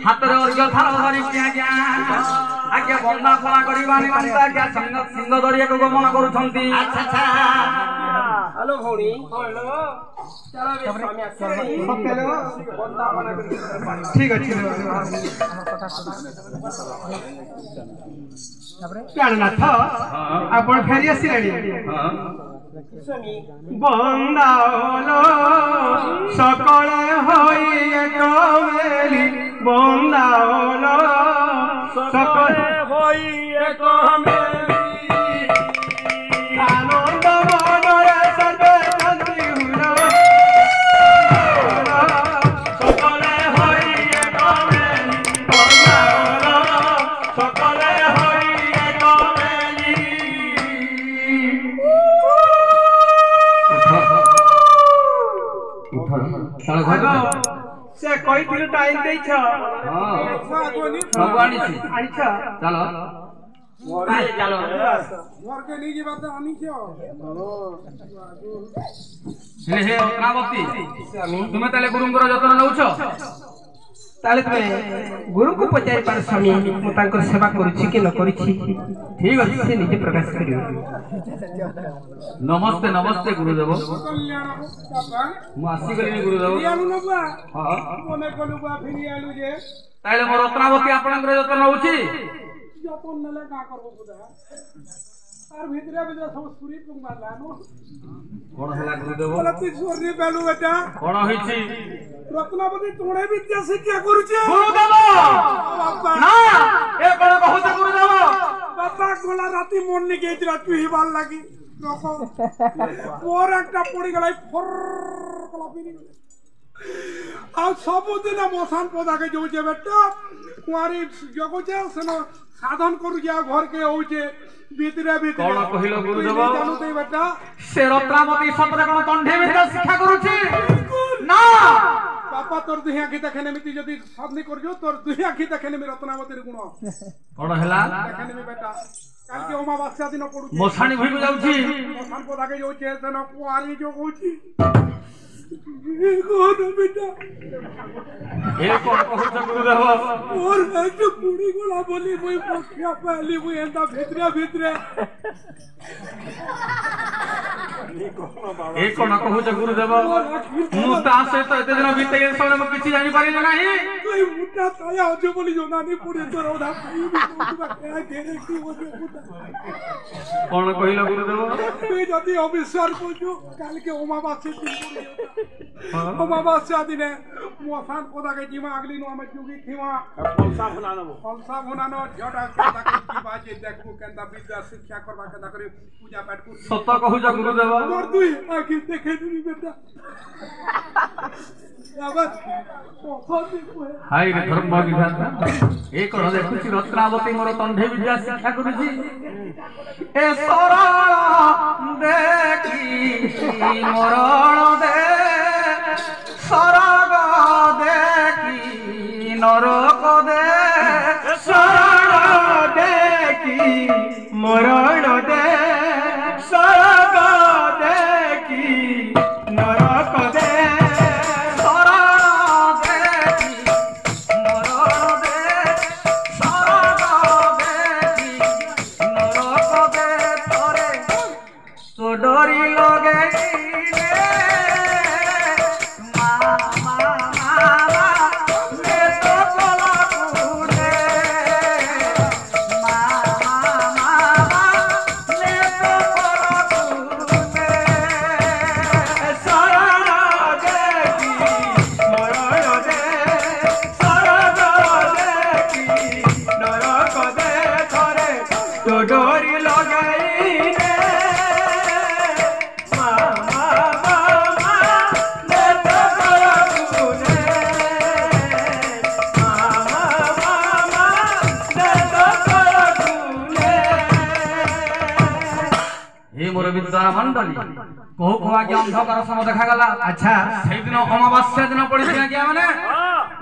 हाथ रे अर्घ्य थाल धरि आज्ञा आज्ञा बंदा फला करबा निमंत आज्ञा सिंह दरिया को गमन करूछंती। अच्छा अच्छा हेलो भौणी हेलो चलो बे स्वामी आसी बंदा बना कर ठीक अछि प्राणनाथ आपण फेरी आसिलाणी स्वामी बंदालो सकल होई एक मेली बंदालो सकल होई एक मेली आनंद मनरे सर्वे शांति हुना सकल होई एक मेली बंदालो सकल होई एक मेली से कोई दिल टाइम दे छ भगवान छी आनी छ चलो चलो मोर के नी जी बात आनी छ हे रत्नावती तुमे ताले गुरुंकर जतन नउछ ताले तुमे गुरु को पचारि पार स्वामी मु तांकर सेवा करूछि कि न करूछि ठीक अछि से निजे प्रकाश करियो। नमस्ते नमस्ते गुरुदेव कल्याण बाबा मु आसी गली गुरुदेव यानु न बा हां कोने कोनु बा फिरी आलु जे ताले मोर रत्नावती आपनकर जतन नउछि जतन नले का करबो बुदा आर भितरे भितरे सब सुरी तुम मारलानो कोन हला गुरुदेव बोला तू सुरी बेलु बेटा कोन होइछि रत्नावती तोड़े विद्या शिक्षा करूछे गुरुदेव बाबा ना ए कोन कहू गुरुदेव बाबा गोला राती मन नि गेज रात ही बाल लागी रखो मोर एकटा पड़ी गलाई फर कला पिनी आ सबुदिन मसान पदा के जोजे बेटा कुआरी जगोजे सनो साधन करू जा घर के होचे भीतरे भीतरे कोन कहिलो गुरुदेव जानू दे बेटा से रत्नावती सतरे कोन तंढे विद्या शिक्षा करूछि ना पापा तोर दुहिया की देखने मिति जदी साधनी करजो तोर दुहिया की देखने में रत्नावती रे गुण कोन हला देखने में बेटा काल के अमावास्या दिन पडुछि मोसाणी भई जाउछि मसान पदा के जोचे सनो कुआरी जो होची कोन बेटा ए कोन कहू गुरुदेव और एक कुड़ी गोला बोली मुई पखिया पहली मुई एंदा भितरे भितरे ए कोन कहू गुरुदेव मु ता से तो एते दिन बीते गेल समय मु किछि जानि पारिले नाही कोई मुटा ताया होजे बोली जो नानी पुड़ी तो रोदा पाई क्या घेरे की होजे पुता कोन कहिलो गुरुदेव पे जदी अविश्वास कोजो काल के अमावास्या दिन अमावास्या दिन मोसान पदा के जीवा अगली नो हम जुगी थीवा फलसा भुनानो झटा के की बाजे देखबो केंदा विद्या शिक्षा करबा के करी पूजा पाठ कर सत कहू गुरुदेव मोर दुई आखि देखे दी बेटा आवाज हाय रे धर्म विधाता ए कोन देखुछि रत्नावती मोर तंढे विद्या शिक्षा करूछि ए सरल देखी मरण दे सरग देखी नरक दे शरण देखी मरण दे सरग देखी नरक दे डोरी लगे डोरी लगाई मोर विद्वान मंडली कहू कहू आज्ञा अंधकार सम देखा गला। अच्छा से दिन अमावास्या दिन पड़ी आज्ञा माने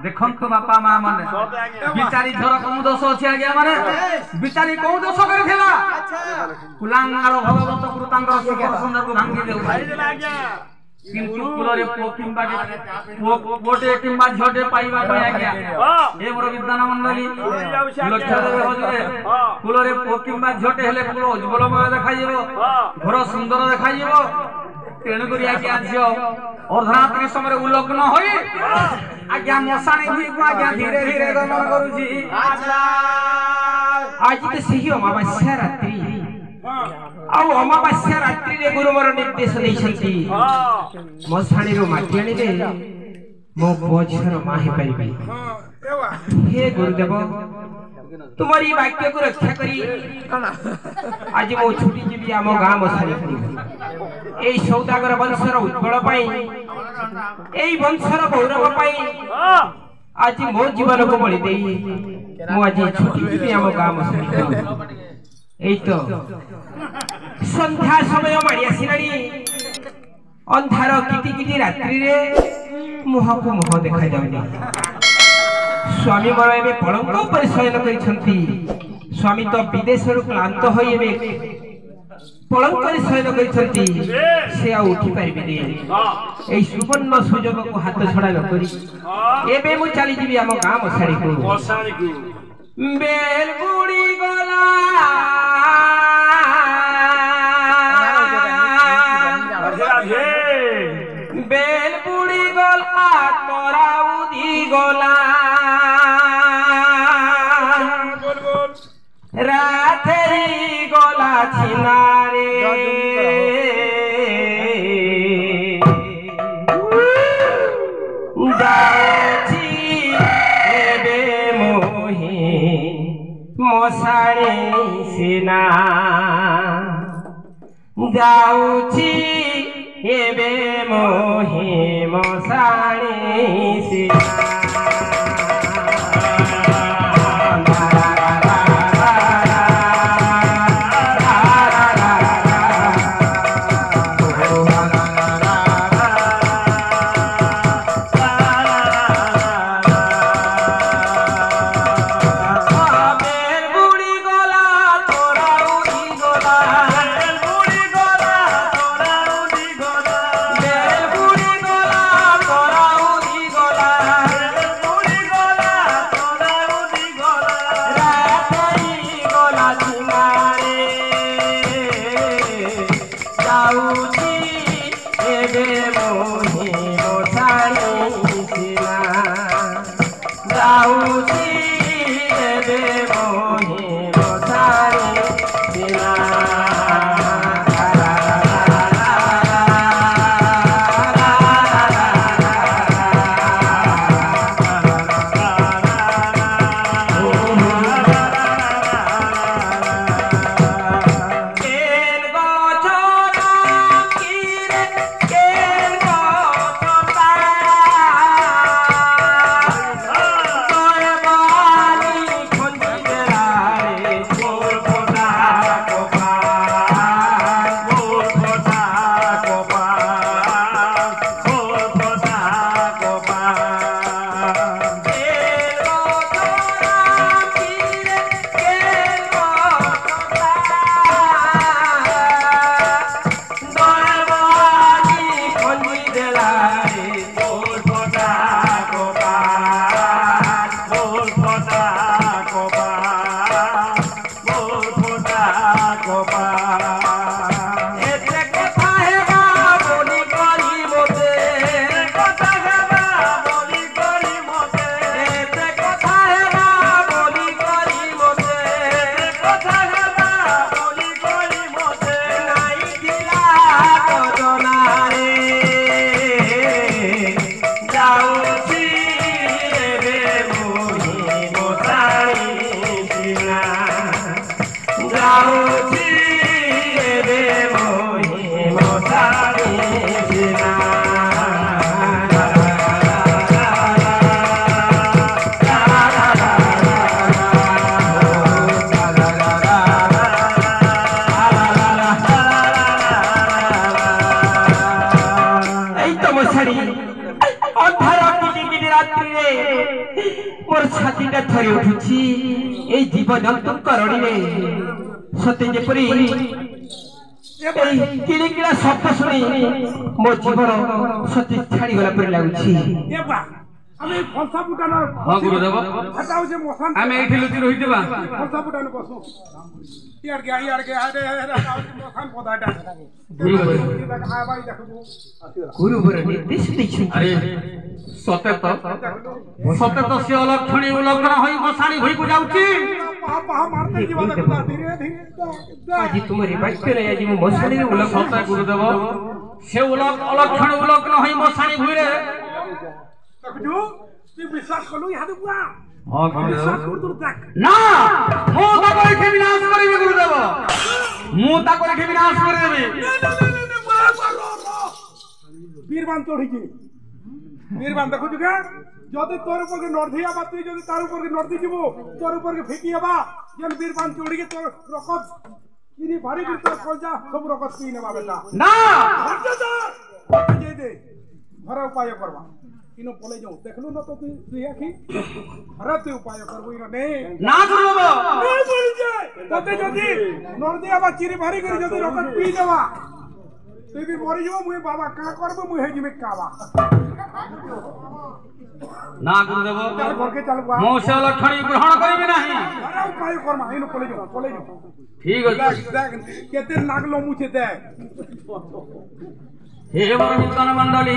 देखंतु बापा मां माने बिचारी झर कम दोष अछि आज्ञा माने बिचारी को दोष करथिला कुलांगार भगवत गुरु तांकर शिखर सुंदर को भांगी देउ आज्ञा কিন্তু কুলরে পুଅଟେ କିମ୍ବା ଝିଅଟେ ପାଇବା ପାଇଁ ଆଜ୍ଞା ଏ ମୋର ବିଦ୍ୱାନ ମଣ୍ଡଳୀ ଲକ୍ଷ୍ୟ ଦେବେ ହଜରେ କୁଲରେ ପୁଅ କିମ୍ବା ଝିଅଟେ ହେଲେ କୁଳ ଉଜ୍ଜ୍ୱଳମୟ ଦେଖାଯିବ ଘର ସୁନ୍ଦର ଦେଖାଯିବ ତେଣୁକରି ଆଜ୍ଞା ଝିଅ ଅର୍ଦ୍ଧରାତ୍ରି ସମୟରେ ଉଲଗ୍ନ ହୋଇ ଆଜ୍ଞା ମଶାଣି ଭୂଇଁକୁ ଆଜ୍ଞା ଧୀରେ ଧୀରେ ଗମନ କରୁଛି। ଆଜି ତ ସେହି ଅମାବାସ୍ୟା ରାତ୍ରି ଆଉ ଅମାବାସ୍ୟା ରାତ୍ରିରେ ଗୁରୁ ମୋର ନିର୍ଦ୍ଦେଶ ଦେଇଛନ୍ତି ମଶାଣିରୁ ମାଟି ଆଣିଲେ ମୋ ପୁଅ ଝିଅର ମା ହେଇପାରିବେ। ହେ ଗୁରୁଦେବ ତୁମର ଏଇ ବାକ୍ୟକୁ ରକ୍ଷା କରି ଆଜି ମୁଁ ଛୁଟି ଯିବି ଆମ ଗାଁ ମଶାଣିକୁ ଏଇ ସୌଦାଗର ବଂଶର ଉଜ୍ଜ୍ୱଳ ପାଇଁ ଏଇ ବଂଶର ଗୌରବ ପାଇଁ ଆଜି ମୋ ଜୀବନକୁ ବଳି ଦେଇ ମୁଁ ଆଜି ଛୁଟି ଯିବି ଆମ ଗାଁ ମଶାଣିକୁ। এই তো সন্ধ্যা সময় মাড়ি আসিলানি অন্ধার কিটি কিটি রাত্রিরে মুহকু মুহ দেখা যাউনি স্বামী মোর এবে পলঙ্ক উপরে শয়ন করিছন্তি স্বামী তো বিদেশরু ক্লান্ত হই এবে পলঙ্করে শয়ন করিছন্তি সে আ উঠি পারিবেনি এই সুবর্ণ সুযোগକୁ হাত ছড়া ন করি এবে মু চালি যাবি আম গাঁ মশাড়িকু বেল বুড়ি গলা বেল বুড়ি গলা তোরা উদি গলা রাতেরি গলা ছিনারে যাচ্ছি এবে মোহি মশাড়ি সিনা যাচ্ছি এবে মোহি মশাড়ি সিনা मोर छातीटा थरी उठुछि ए जीव जंतु करणी रे सते जेपरी କିଳିକିଳା ଶବ୍ଦ ଶୁଣି ମୋ ଜୀବନ ସତେ ଛାଡ଼ିଗଲା ପରି ଲାଗୁଛି। ଏ ବା ଆମେ ଫଲସା ବୁଟାନ ହଁ ଗୁରୁଦେବ ହେଟା ହଉଛି ମଶାନ ଆମେ ଏଇଠି ଲୁଚି ରହିଯିବା। ଫଲସା ବୁଟାନ ବସୁ ଇଆଡ଼କେ ଆଡ଼େ ମଶାନ ପଦାଟା ଗୁରୁବର ନିର୍ଦ୍ଦେଶ ଦେଇଛନ୍ତି। ଆରେ ସତେ ତ ସେ ଅଲକ୍ଷଣୀ ଉଲଗ୍ନ ହୋଇ ମଶାଣି ଭୂଇଁକୁ ଯାଉଛି। ଆଜି ତୁମରି ବାକ୍ୟରେ ଆଜି ମୁଁ ମଶାଣିରେ ଉଲଗ୍ନ। ସତେ ଗୁରୁଦେବ ସେ ଅଲକ୍ଷଣୀ ଉଲଗ୍ନ ହୋଇ ମଶାଣି ଭୂଇଁରେ ବିଶ୍ୱାସ କଲୁ ଇହାଦେ ପୁଆ ହଁ ବିଶ୍ୱାସ କରୁଥିଲୁ ତାକ ନା ମୁଁ ତାକୁ ଏଠି ବିନାଶ କରିବି ଗୁରୁଦେବ। ମୁଁ ତାକୁ ଏଠି ବିନାଶ କରିଦେବି। বীরবান চড়িছি বীরবান দেখুଛୁ কে যদি তোর উপরকে নর্ধি হবা তুই যদি তার উপরকে নর্ধি দিব তোর উপরকে ফেকি হবা যেন বীরবান চড়িকে তোর রকত কিনি ভারি করে তোর কলজা সব রকত পিই নেবা বেটা না যে দে ঘরে উপায় করবা কিনো পলে যাও দেখলু না তো তুই দুই আখি ঘরে তুই উপায় করবো ইনো নে না গুরুদেব নাই বলি যায় ততে যদি নর্ধি হবা চিরি ভারি করে যদি রকত পিই দেবা তুই বি মরি যাব মুই বাবা কা করব মুই হেই জিমে কাবা না গুরুদেব চাল ঘরকে চাল বা ମୁଁ ସେ ଲକ୍ଷଣୀ ଗ୍ରହଣ କରିବି ନାହିଁ। ঘরে উপায় করমা ইনো পলে যাও ଠିକ ଅଛି দেখ কেতে নাগলো মুছে দেখ हे बर नूतन मंडली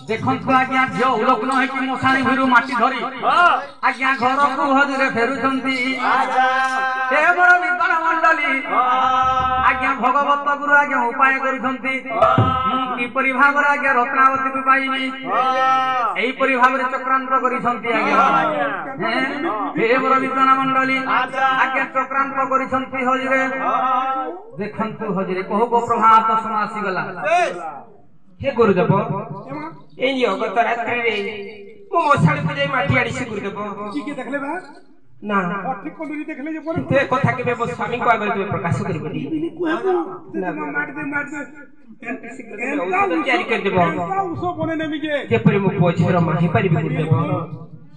देखंतु आज्ञा झियो उलग्न होइकि मशाणी भीरु माटी धरी आज्ञा घर को हजरे फेरुचंती। हे बर नूतन मंडली आज्ञा भगवत गुरु आज्ञा उपाय करूचंती। मु किपरि भाବରେ आज्ञा रत्नावती को पाइबी एई परि भाବରେ चक्रांत करिसंती आज्ञा। हे बर नूतन मंडली आज्ञा चक्रांत करिसंती हजरे देखंतु हजरे कहो को प्रभात समय आसी गला। हे गुरुदेव এই অগত রাত্রিরে ମୁଁ ମଶାଣିକୁ ଯାଇ ମାଟି ଆଣିଛି ଗୁରୁଦେବ। কি কি দেখলে বে ନା ঠিক কলুরি দেখলে যে পরে କିନ୍ତୁ ଏ କଥା କେବେ ମୋ ସ୍ୱାମୀଙ୍କ ଆଗରେ ତୁମେ ପ୍ରକାଶ କରିବନି। বিনি কুয়াবো মার ଦେ ଔଷଧ ତିଆରି କରିଦେବ উসো বনে নেমি যে ଯେପରି ମୋ ପୁଅ ଝିଅର ମା ହେଇପାରିବି ଗୁରୁଦେବ।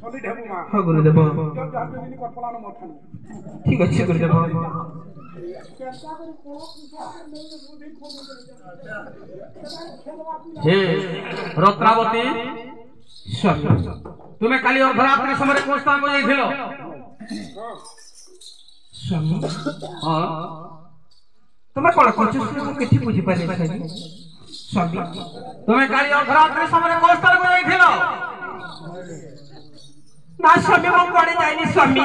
সলি ঢেবু মা ହଁ ଗୁରୁଦେବ জব যাবে বিনি কপলানো মঠান ଠିକ ଅଛି ଗୁରୁଦେବ। हे रत्नावती ସ୍ୱାମୀ तुमे काली अर्धरात्रि समय कोन स्थान को जाइथिलो? ସ୍ୱାମୀ हां ତମେ କଣ କହୁଛ ମୁଁ କିଛି ବୁଝିପାରିନି ସ୍ୱାମୀ। तुमे काली अर्धरात्रि समय कोन स्थान को जाइथिलो? ନା ସ୍ୱାମୀ ମୁଁ କୁଆଡ଼େ ଯାଇନି ସ୍ୱାମୀ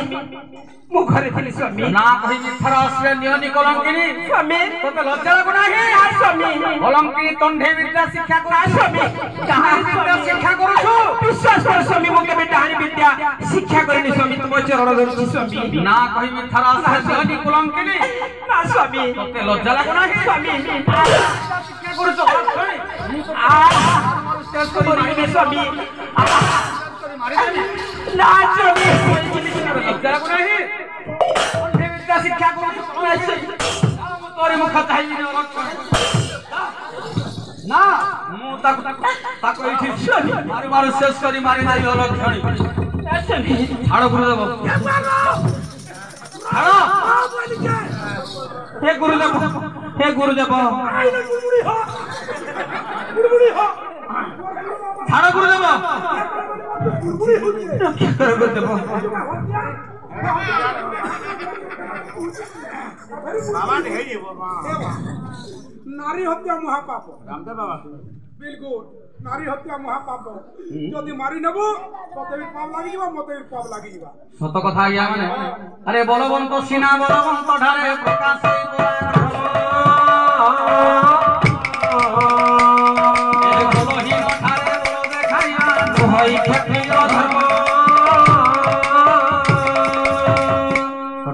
ମୁଁ ଘରେ ଥିଲି ସ୍ୱାମୀ। ना कहि मिथ्यार आश्रय नियनि कलंकिनी ସ୍ୱାମୀ तोते लज्जा लागु नाही? ନା ସ୍ୱାମୀ कलंकिनी तंढे विद्या शिक्षा को ନା ସ୍ୱାମୀ कहां विद्या शिक्षा करूछु? ବିଶ୍ୱାସ କର ସ୍ୱାମୀ ମୁଁ କେବେ ଡାହାଣୀ ବିଦ୍ୟା ଶିକ୍ଷା କରିନି ସ୍ୱାମୀ ତୁମ ଚରଣ ଧରୁଛି ସ୍ୱାମୀ। ना कहि मिथ्यार आश्रय नियनि कलंकिनी ନା ସ୍ୱାମୀ तोते लज्जा लागु नाही? ସ୍ୱାମୀ शिक्षा करूछु କରିବିନି ସ୍ୱାମୀ मारि देबी ନା ସ୍ୱାମୀ लज्जा लागु नाही? तंढे विद्या शिक्षा करूछु तोरे मुख चाहि ना मु ताको ताको एठी मारी मारू शेष करी मारी नाही अलक्षणी छाड़ गुरुदेव छाड़ हे गुरुदेव हे गुरुदेव छाड़ गुरुदेव ରକ୍ଷା କର ଗୁରୁଦେବ। নারী হত্যা মহাপাপ বিলকুল নারী হত্যা মহাপাপ যদি মারি নেব ততে भी পাপ লাগি যাবা মতে भी পাপ লাগি যাবা सत कथा आज्ञा माने अरे बलवंत सीना बलवंत ढारे प्रकाश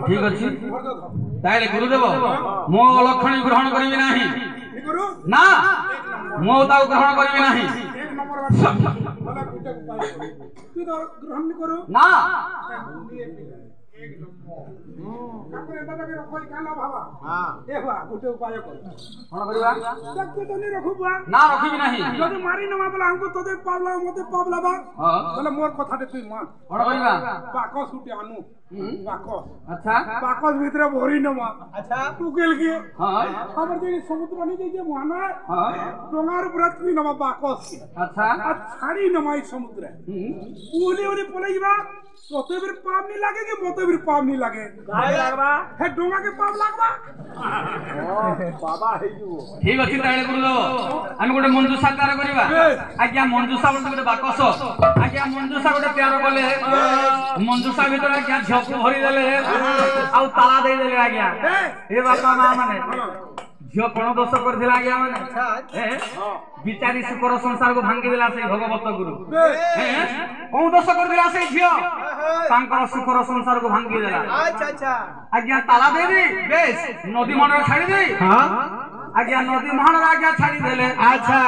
ठीक अच्छी ताइले गुरुदेव मो लक्षणी ग्रहण करिबि नाही गुरु ना मो ताऊ ग्रहण करिबि नाही एक नंबर वाला गुटे उपाय तू तो ग्रहण करो ना एक नंबर काको एटा के रख কই কালা বাবা এ বা গুটে উপায় কর কোন করিবা দেখতে তো নি রখুবা না রখিবি নাহি যদি মারি নমা বলে আমকো তোদে পাবলা মতে পাবলা বা বলে মোর কথাতে তুই মান কোন করিবা বাকস উঠে আনু বাকস আচ্ছা বাকস ভিতরে ভরি নমা আচ্ছা টুকেল গিয়ে হ্যাঁ আমার যে সমুদ্র নিয়ে যে মহানা হ্যাঁ ডোঙার উপরে তুই নমা বাকস আচ্ছা আর ছাড়ি নমাই সমুদ্রে উলি উলি পলে যাবা তোতেবির পাপ নি লাগে কি মোতেবির পাপ নি লাগে গায় লাগবা হে ডোঙা কে পাপ লাগবা বাবা হেইজু ঠিক আছে তাইলে গুরুদেব আমি গোটে মঞ্জুষা তৈরি করিবা আজ্ঞা মঞ্জুষা বলতে গোটে বাকস আজ্ঞা মঞ্জুষা গোটে তৈরি কলে মঞ্জুষা ভিতরে আজ্ঞা ঝকু ভরি দেলে আউ তালা দেই দেলে আজ্ঞা এ বাপা মা মানে ঝিও কোন দোষ করেছিল আজ্ঞা মানে বিচারি শুকর সংসার কো ভাঙ্গি দেলা সেই ভগবত গুরু কোন দোষ করেছিল সেই ঝিও তাঙ্কর শুকর সংসার কো ভাঙ্গি দেলা আচ্ছা আচ্ছা আজ্ঞা তালা দেবি বেশ নদী মনরে ছাড়ি দেই হ্যাঁ আজ্ঞা নদী মহানর আজ্ঞা ছাড়ি দেলে আচ্ছা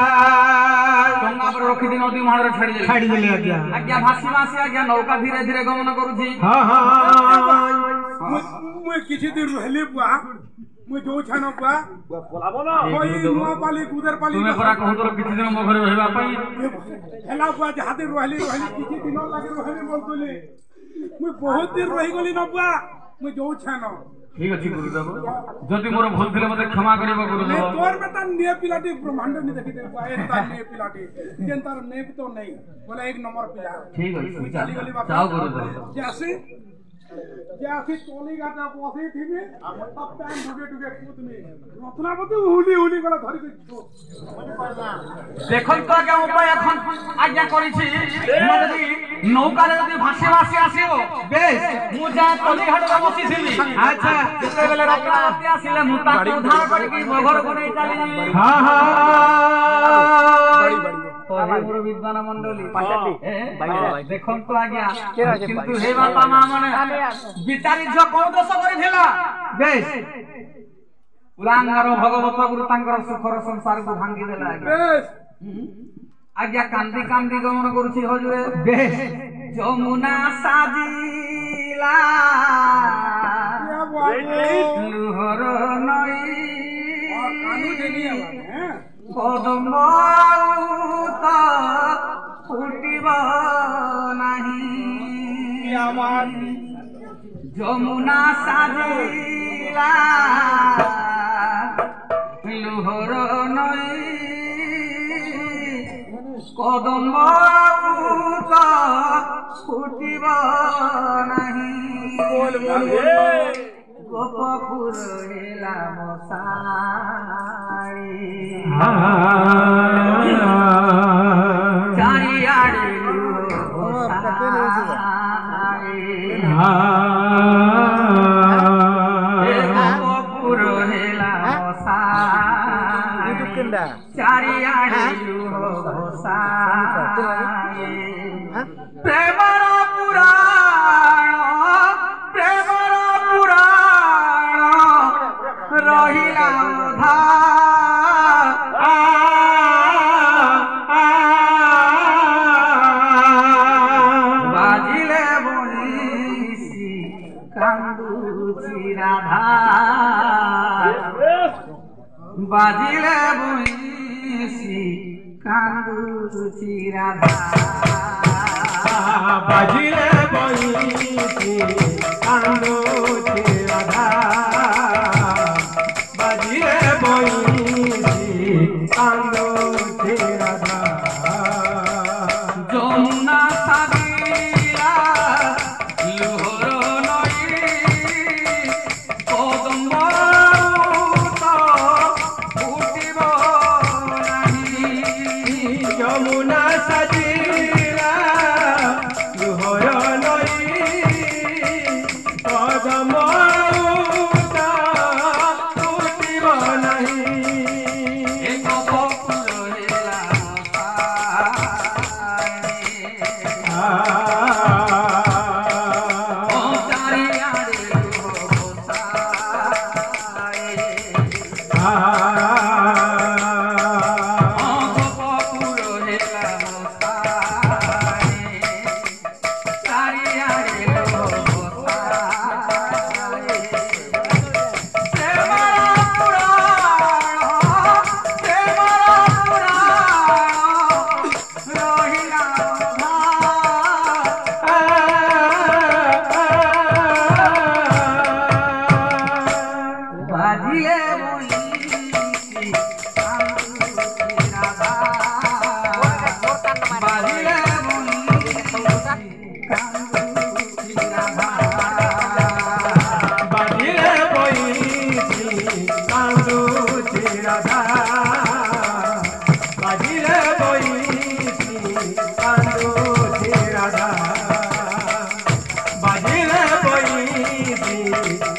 গঙ্গা পরে রখি দি নদী মহানরে ছাড়ি দেলে ছাড়ি দেলে আজ্ঞা আজ্ঞা ভাসি ভাসি আজ্ঞা নৌকা ধীরে ধীরে গমন করুছি হ্যাঁ হ্যাঁ মুই কিছু দিন রহলি বুয়া মুই যৌ ছান বুয়া বলাবো না ওই নোয়া পালি গুদের পালি তুমি পরা কহুতর কিছু দিন মো ঘরে রহিবা পাই হেলা বুয়া যাহাতে রহলি কিছু দিন লাগে রহলি বলতলি মুই বহুত দিন রহি গলি না বুয়া মুই যৌ ছান ঠিক আছে গুরুদেব যদি মোর ভুল থিলে মতে ক্ষমা করিব গুরুদেব তোর বেটা নিয়ে পিলাটি ব্রহ্মাণ্ড নি দেখি দে বুয়া এর তার নিয়ে পিলাটি যেন তার নেপ তো নেই বলে এক নম্বর পিলা ঠিক আছে যাও গুরুদেব जैसी टोली गाटा बसी थी अब पैन ढुके ढुके कूदनी रत्नापति हुली हुली गला धरी दिछो দেখুন তো আজ্ঞা উপায় এখন আজ্ঞা করিছি যদি নৌকারে যদি ভাসি ভাসি আসিব বেশ মু যা তলিঘাটে বসিছিলি আচ্ছা যেতেবেলে রত্নাপতি আসিলে মু তাকে উদ্ধার করিকি মো ঘরକୁ নেই চালিনি হ্যাঁ হ্যাঁ তো হে মোর বিদ্বান মণ্ডলী দেখুন তো আজ্ঞা কিন্তু হে বাপা মা মানে বিচারি ঝ কোন দোষ করিছিলা বেশ উলাঙ্গার ভগবত গুরু তাঙ্কর সুখর সংসার কো ভাঙ্গি দেলা আজ্ঞা বেশ আজ্ঞা কান্দি কান্দি গমন করছি হজুরে বেশ যমুনা সাজিলা क्या बात লুহর নই और कानू देनी है हैं কদম তো ফুটিব নাহি क्या बात যমুনা সাজিলা লুহর নই কদম তো ফুটিব নাহি बोल बोल গোপপুর হেলা মশারি চারিয়াড়ে গোপপুর হেলা মশারি চারিয়াড়ে প্রেমর পুরাণ প্রেমর পুরাণ রহিলা বাজিলে বনিসি কান্দুচি রাধা বাজিলে বনিসি কান্দুচি রাধা বাজিলে বইছি কান্দুচি রাধা বাজিলে বইছি কান্দুচি রাধা যমুনা সাজিলা লুহর নই কদম তো ফুটিব নাহি যমুনা সাজিলা লুহর নই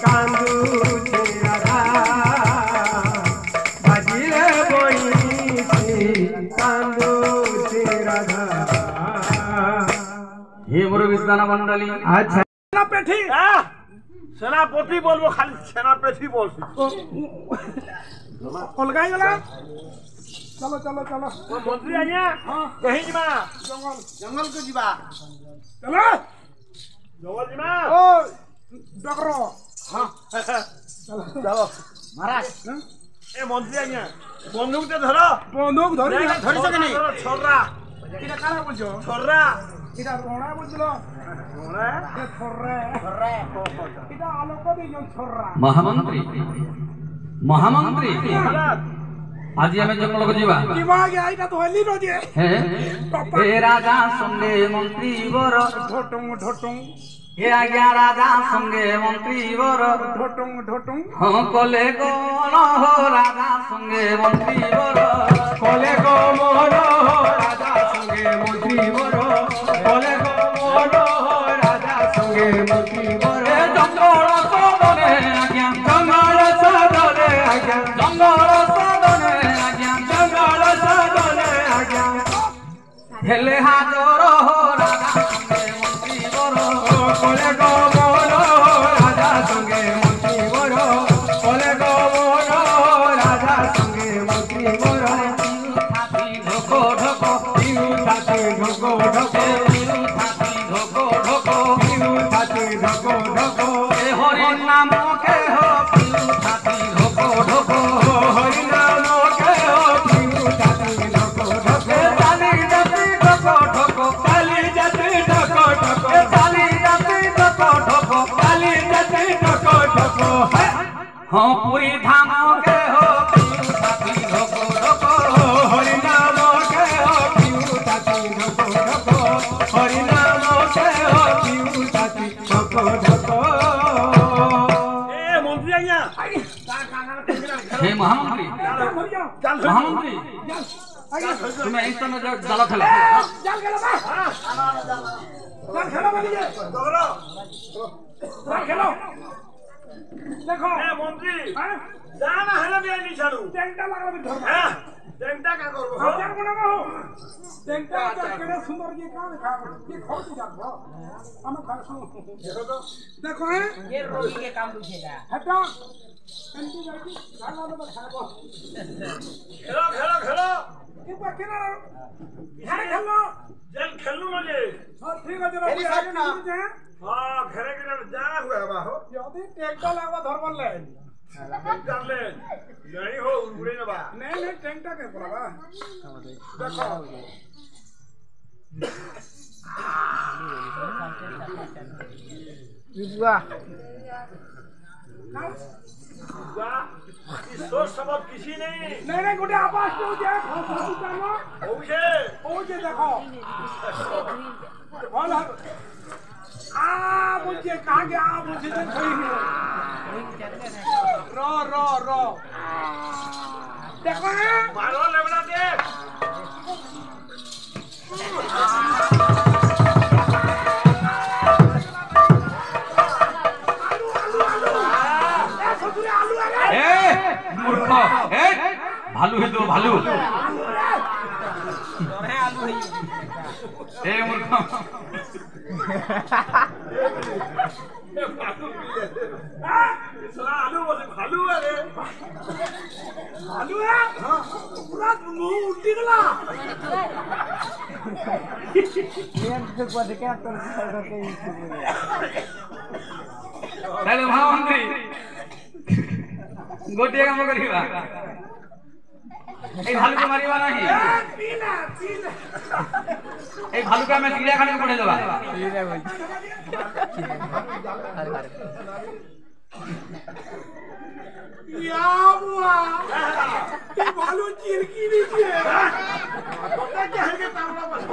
কান্দুছে রাধা বাজিরে বইছে কান্দুছে রাধা হে মুরব্বী দানা মণ্ডলী আচ্ছা সেনাপতি সেনাপতি বলবো খালি সেনাপতি বলছি অলগাই গলা চলো চলো চলো মন্ত্রী আইয়া কহি যা জঙ্গল জঙ্গল কো যা চলো জঙ্গল যা ও ডকর হ্যাঁ চলো মহারাজ এ মন্ত্রী আইয়া বন্দুকটা ধরো বন্দুক ধরি ধরিছ কেনি ছড়রা এটা কারা বলছো ছড়রা এটা রোনা বলছিল ছড়রা এটা ছররে ছড়রা এটা আলোক দিজন ছররা মহামন্ত্রী মহামন্ত্রী আজি আমি জঙ্গলକୁ ଯିବା দিমাগে আইটা তো হলি রজে হে এ রাজা সঙ্গে মন্ত্রী বর ঢটং ঢটং এ আজ্ঞা রাজা সঙ্গে মন্ত্রী বর ঢটং ঢটং কলে কোন হো রাজা সঙ্গে মন্ত্রী বর কলে গো মোর রাজা সঙ্গে মন্ত্রী বর কলে গো মোর রাজা সঙ্গে মন্ত্রী বর জঙ্গল সদনে আজ্ঞা জঙ্গল সদনে আজ্ঞা জঙ্গল সদনে আজ্ঞা জঙ্গল সদনে আজ্ঞা হেলে হাজর হো রাজা সঙ্গে মন্ত্রী বর কলে গো মোর রাজা সঙ্গে মন্ত্রী বর কলে গো মোর রাজা সঙ্গে মন্ত্রী বর ছাতি ঢোকো ঢোকো তিনু ছাতি ঢোকো ঢোকো তিনু ছাতি ঢোকো ঢোকো তিনু ছাতি ঢোকো ঢোকো এ হরি নাম কে হো তিনু ছাতি ঢোকো ঢোকো হরি নাম কে হো তিনু ছাতি ঢোকো ঢোকো এ চালি জাতি ঢোকো ঢোকো কালি জাতি ঢোকো ঢোকো এ চালি জাতি ঢোকো ঢোকো কালি জাতি ঢোকো ঢোকো হ্যাঁ পুরী ধাম কে হো তিনু ছাতি ঢোকো ঢোকো হরি নাম কে হো তিনু ছাতি ঢোকো ঢোকো হরি নাম কে হো তিনু ছাতি ঢোকো ঢোকো এ মন্ত্রী আইয়া হে মহামন্ত্রী ধরি যাও মহামন্ত্রী আগে তুমি এই স্থানে জাল খেলা জাল গেল না জাল খেলো বলি যে ধরো জাল খেলো দেখো এ মন্ত্রী হ্যাঁ যা না হেলে বিয়ে নি ছাড়ু ট্যাংটা লাগাবি ধরবা হ্যাঁ টেনটা কা করব হাজার গুণা না হো ট্যাংটা কেড়ে সুন্দর যে কাম খাবো কি খাওতি যাবো আমি খাই শুনো দেখো হ্যাঁ ये रोगी के काम पूछेगा হেটা এন্টি যাইতি খাওয়া দাওয়া খাবো খেলো খেলো খেলো কি বাকি না হ্যাঁ খেলো জেল খেলু না যে হ্যাঁ ঠিক আছে রবি আগে না হ্যাঁ ঘরে গেলে যা হুয়া বা হো যদি ট্যাংটা লাগবা ধরবার লে জানলে নাই হো উড়ে না বা नहीं नहीं टैंकटा के पड़वा देखो बुआ যা ঈশ্বর সবব কিছু নেই नहीं नहीं गोटे आवाज तो जे खसू जानो ওকে ओ जे देखो बोल आ बुझे कहां गया आ बुझे जे सही रो रो रो देखो মারো লেবড়া দে এ মূর্খ এ ভালু হে তো ভালু এ মূর্খ আলু বলে ভালু আরে आलू है पूरा मुंह उल्टी गला তাহলে মহামন্ত্রী গোটিয়ে কাম করিবা এই ভালুকে মারিবা নাহি पीना पीना এই ভালুকে আমি চিড়িয়াখানাকে পড়ে দেবা या बुआ ये बालू चिरकी नीचे তোটা কে হেগে তামলা বস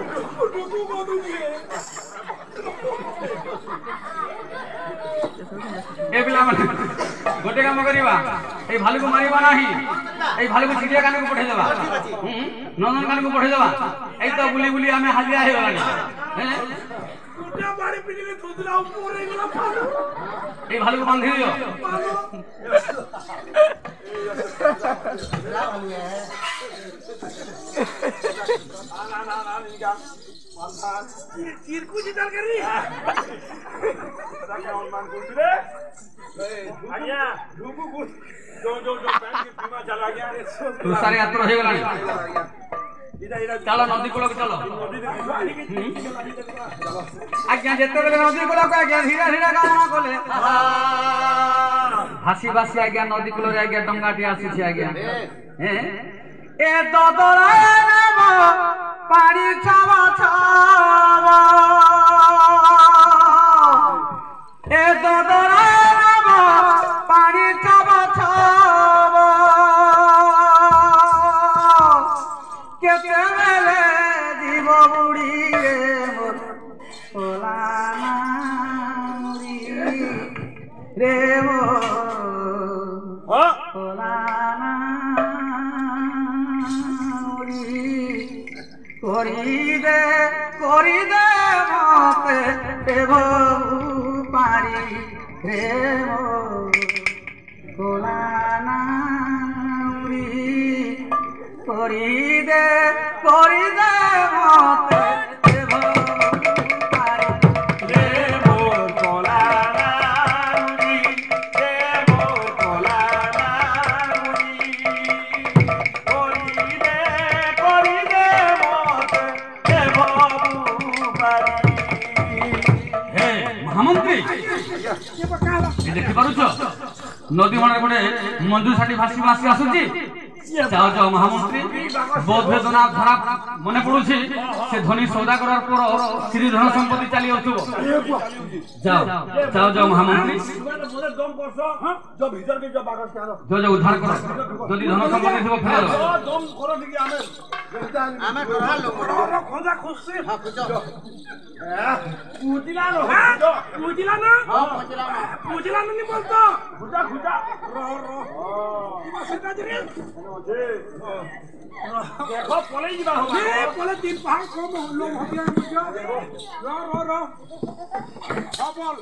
डुबू को दूंगे এ পিলা মানে গোটে কাম করিবা এই ভালুকে মারিবা নাহি এই ভালুকে চিড়িয়াখানাকে পড়ে দেবা নন্দনকানকে পড়ে দেবা এই তো বুলি বুলি আমি হাজিরা হয়ে গেলানি হ্যাঁ कुत्ता बाड़ी पिटले तो দিলা উপরে গেলা পালো এই ভালুকে বাঁধি দিও পালো না নিকা মাথা চিরকুজি তরকারি এটা কেমন মান করছিস রে আজ্ঞা ঢুকু গুড जो बैंक के बीमा चला गया तू सारे यात्रा हो गलानी चलो नदी कूल चलो आज्ञा जेते बेले नदी कूल को आज्ञा धीरे धीरे गाना कोले भासी भासी आज्ञा नदी कूल रे आज्ञा डंगाटी आसी छी आज्ञा हैं ए ददरा नाम पानी छावा छावा ए ददरा नाम पानी छावा छावा केते बेले जीव बुड़ी रे मोर ओलाना मुड़ी रे मोर ओलाना मुड़ी करी दे मते एगो पारी रे मोर ओलाना मुड़ी करी दे मते एगो पारी रे मोर ओलाना मुड़ी रे मोर ओलाना मुड़ी करी दे मते एगो पारी हे महामंत्री ये बकाला देखि पारुछ नदी मणे गोटे मंजूर साटी भासी भासी आसुची जाओ जाओ महामंत्री बहुत वेदना धरा मने पड़ुछि से धनी सौदा करार पर श्री धन संपत्ति चली आउथबो जाओ जाओ जाओ महामंत्री मोरे दम करछो जो भीतर के जो बागस के आलो जो जो उद्धार करो जदि धन संपत्ति थबो फेर दो दम करो ठीक आमे करा लो खोजा खुशी हां खुजो पूजिला नो पूजिला ना हां पूजिला नहीं बोलतो खुजा रो सेटा जरे देखो पले जीवा हो पले दिन पहाड़ कम लोग हटिया मुझे रो खाबल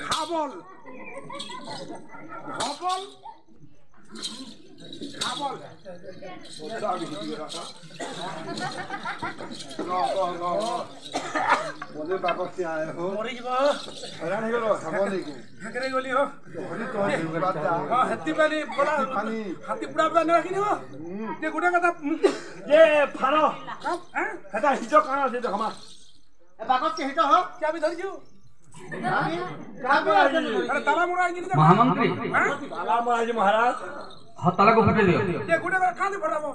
खाबल बोले बापस से आए हो मरी जीवा हैरान हो गलो खाबो नहीं को हकरे गली हो बड़ी तो बात हां हत्ती पानी बड़ा पानी हाथी पुड़ा बना रखी हो ये गुडा कथा ये फारो हैं हटा हिजो काना से देखमा ए बागत के हिजो हो क्या भी धरजू अरे ताला मुरा जी महामंत्री ताला मुरा जी महाराज हताला को फटे दियो ये गुडा कांदे फटाबो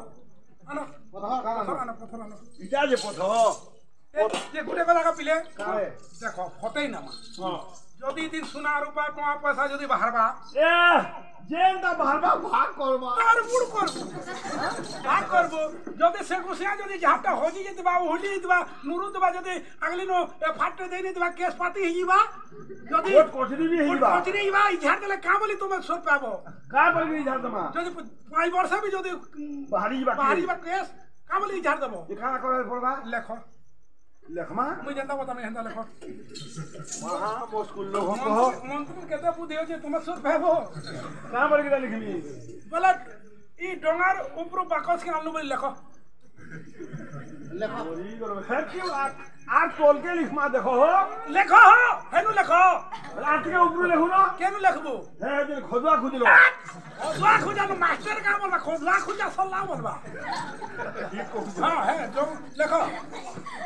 आनो पथर आनो इटा जे पथो ये गुडा कथा का पिले काए देखो फटेई ना हां যদি দিন সোনা রূপা টাকা পয়সা যদি বাহারবা এ যেটা বাহারবা ভাগ করবা আর মুড় করব ভাগ করব যদি সে কুসিয়া যদি যাহটা হজি যেতবা হলি যেতবা নুরু দেবা যদি আগলি নো ফাটে দেই নিতবা কেস পাতি হইবা যদি কোট কোঠরি বি হইবা কোঠরি হইবা ইঝার দেলে কা বলি তুমি সর পাবো কা বলি ইঝার দমা যদি 5 বর্ষ বি যদি বাহারি বা কেস কা বলি ইঝার দেবো दिखा करे पड़बा লেখো लेखमा মুই জানতা বতা আমি হেন্দা লেখো महा मुश्किल लोग हो মন্ত্রী কেতে বুদ্ধি হচ্ছে তুমি সর পাবো ना बोल के लिखनी বলে ই ডঙার উপর বাকস কে আনলু বলি লেখো बोली करो है क्यों आज टोल के लिखमा देखो हो লেখো হেনু লেখো रात के ऊपर लिखो ना কেনু লেখবো है जे खोदवा खुदलो খোঁজা খোঁজা তো মাস্টার কা বলবা খোঁজা খোঁজা সল্লা বলবা হ্যাঁ হ্যাঁ লেখো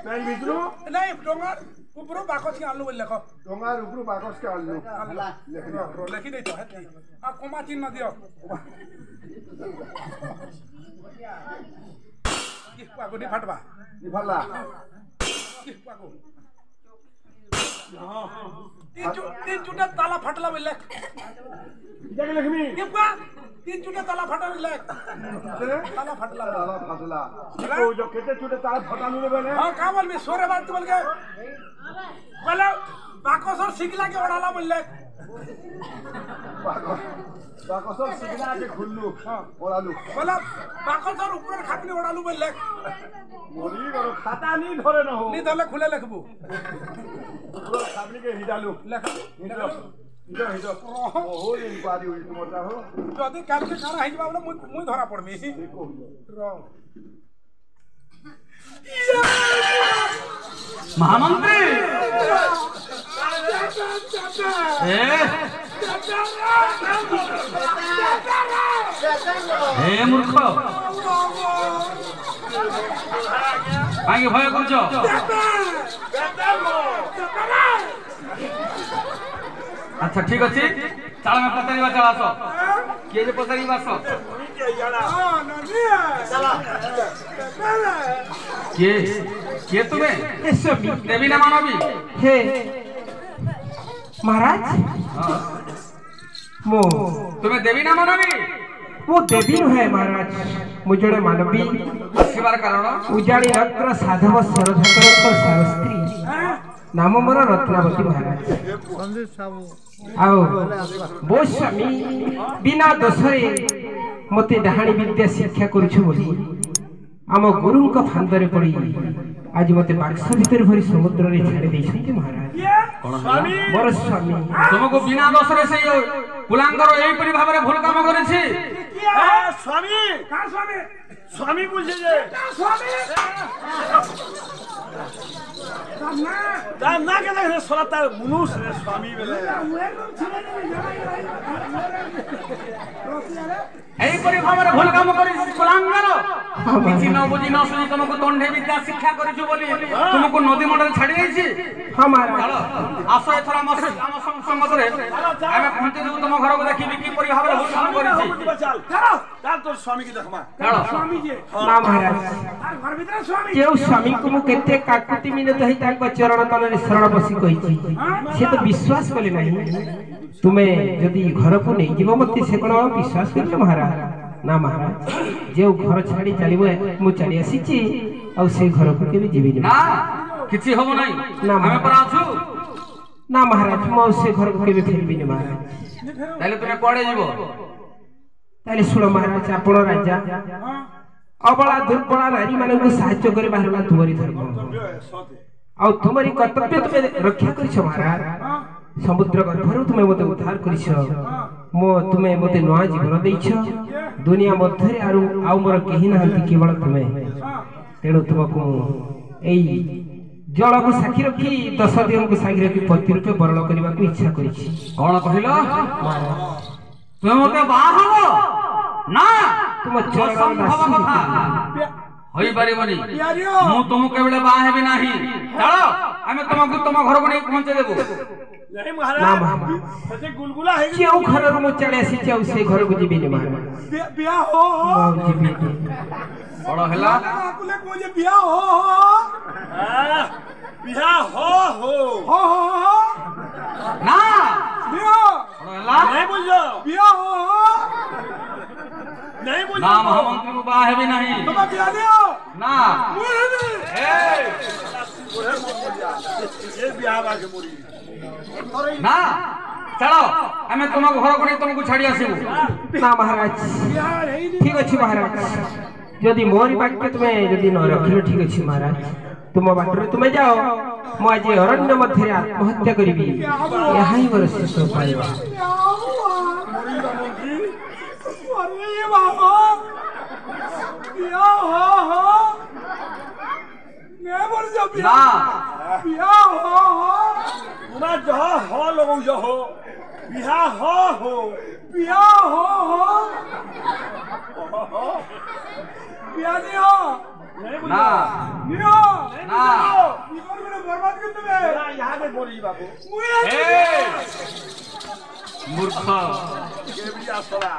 पेन भितरो নাই ডঙার উপর বাকস কে আনলু বলি লেখো डोंगार ऊपर बाकस के आलो লেখি দেই তো হেতি আর কমা চিহ্ন দিও কি পাগনি ফাটবা निभला কি পাগো तीन चुटा ताला फटला बल्ले देख लक्ष्मी केपा तीन चुटा ताला फटला बल्ले ताला फटला ताला फटला तो जो केते छुटे ताला फटानु रे बने हां का बोल में सोरे बात बोल के बोले बाकोसर सिगला के ओडाला बल्ले बाकसर सिगला के खुल्लू ओलालू बोला बाकोसर ऊपर खापनी ओडालू बल्ले मोरी करो खाता नहीं धरे न हो नहीं धरले खुले लिखबू पूरा सामने के हिडालू ଲେଖା हिडो हिडो हिडो हो इनक्वारी हुई तुमटा हो ଯଦି କାଲି କାଣା ହେଇଯିବା ବୋଲେ ମୁଇଁ ଧରା ପଡମି महामंत्री हे मूर्ख कहीं भय कर अच्छा ठीक अच्छे चल मैं पचार चल आस किए जे पचार आस किए किए तुम्हें देवी ना मानवी हे महाराज मो तुम्हें देवी ना मानवी वो देवी नुहे महाराज मु जड़े मानवी आसबार कारण उजाड़ी रत्न साधव सरधर स्त्री नाम मोर रत्नावती महाराज आओ बो स्वामी बिना दोषरे मते डाहाणी विद्या शिक्षा करुछु बोली आम गुरु का फांदरे पड़ी आज मते बाक्स भीतर भरी समुद्र रे छाड़ी देछंती महाराज मोर स्वामी तुमको बिना दोषरे से कुलांगर एई परि भाबरे भूल काम करेछि स्वामी का स्वामी स्वामी पूछे जे स्वामी ना के देखे सोलता मनुष्य रे स्वामी बेले एई परि भाबरे भूल काम करेछि कुलांगर किछि न बुझी न सुनी तुमको दंडे विद्या शिक्षा करिछु बोली तुमको नदी मंडल छाड़ी देछि हां महाराज चलो आसो एथरा आम संगतरे आमे पहुंचे देबु तुम घर को देखि कि परि भाबरे भूल काम करिछि चल चल तोर स्वामी की देखमा चलो स्वामी जी ना महाराज तार घर भीतर स्वामी केउ स्वामी को मु केते काकुति मिनत है ताको चरण तले शरण बसी कहिछि से तो विश्वास कले नहीं तुम्हें यदि घर को नहीं जीव मते से कोन विश्वास करले महाराज ना महाराज जे घर छाड़ी चलिबो मु चली आसीछि आ से घर को केबे जीबी ना किछि होबो नाही ना हमें पर आछु ना महाराज मु से घर को केबे फेरबी नहीं महाराज ताले तुमे कोडे जीवो ताले सुनो महाराज आपण राजा अबला दुर्बला नारी मानन को सहायता करे बाहरला तुमरी धर्म आ तुमरी कर्तव्य तुमे रक्षा करिछ महाराज समुद्र गर्भरु तुमे मते उद्धार करिछ मो तुमे मते नया जीवन दैछ दुनिया मध्य आरु आउ मोर केहि नाहंती केवल तुमे तेणु तुमको एई जल को साक्षी रखी 10 दिन को साक्षी रखी पति रूपे वरण करबा को इच्छा करिछि कोन कहिलो तुमे मते बाह हो ना तुम चरण कथा होई परिबनी मु तुम केबले बाह हेबी नाही चलो हमें तुमको तुम घर को नहीं पहुंचे देबो नहीं ना महाराज महाराज सचे गुलगुला है केउ घर मु चले आसी चाउ से घर को जीबी नहीं महाराज बिया हो मु जीबी बड़ हला आपले को जे बिया हो बिहा हो ना बिया बड़ हला नहीं बुझो बिया हो नहीं बुझो ना महामंत्री को बाह हेबी नाही तुम बिया दियो ना ए ये बिहा बाके मोरी ना चलो हमें तुमको घर को नहीं तुमको छाड़ी आसीबो ना महाराज बिया रही ठीक अछि महाराज यदि मोरी वाक्य तुम्हें यदि न रखिलो ठीक अछि महाराज तुम बाटरे तुम्हें जाओ मु आज अरण्य मध्य आत्महत्या करिबी यही मोर शेष उपाय अरे बाबा बिया हो मैं मर जा बिया ना बिया हो ना जह हो लोगों जो हो बिहा हो बिया हो बिया दियो नहीं ना दियो ना जीवन में बर्बाद कर तुम्हें यहाँ पे बोली बाबू मुझे ए मूर्ख ये भी आसरा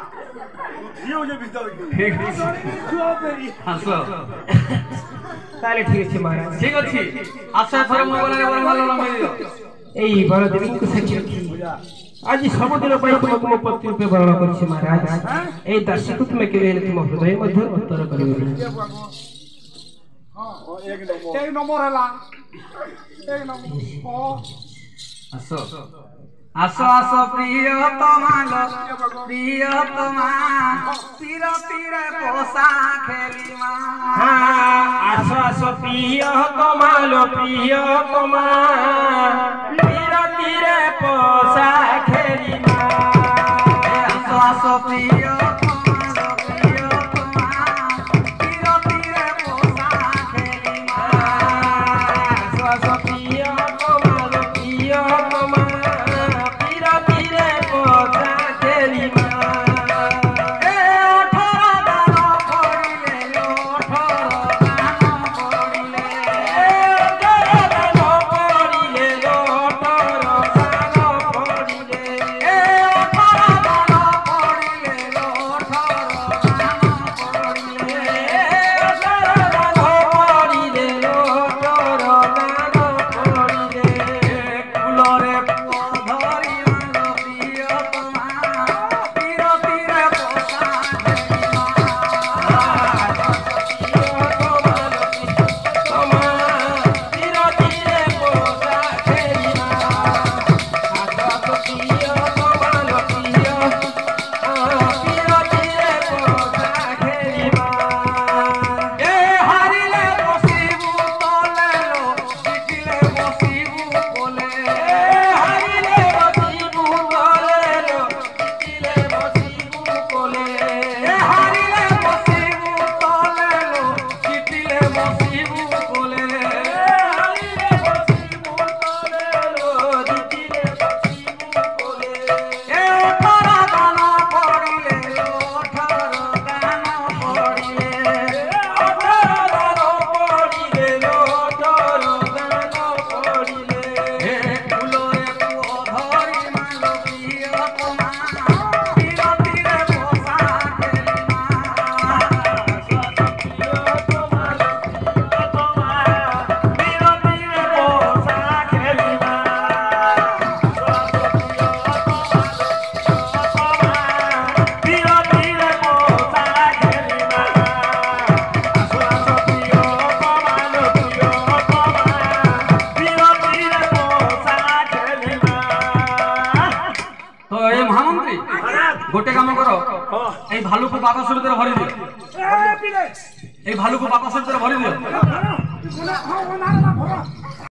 धियो जे भीतर की ठीक छुआ पेरी हसो ताले ठीक अछि महाराज ठीक अछि आशा थरे मो बोले बोले मालो लंबे दियो एई बर देवी को साक्षी रखी आज समुद्र पर तुमको मो पति रूपे वर्ण करछि महाराज एई दासी को तुम केले तुम हृदय मध्य उत्तर करिबो एक नंबर एक नंबर हला एक नंबर ओ आसो आसो आसो प्रियतमा तीर तीर पोसा खेलिमा आसो आसो प्रियतमा তো এই মহামন্ত্রী গোটে কাম কর এই ভালুকু বাতাসের ভিতরে ভরি দিও এই ভালুকু বাতাসের ভিতরে ভরি দিও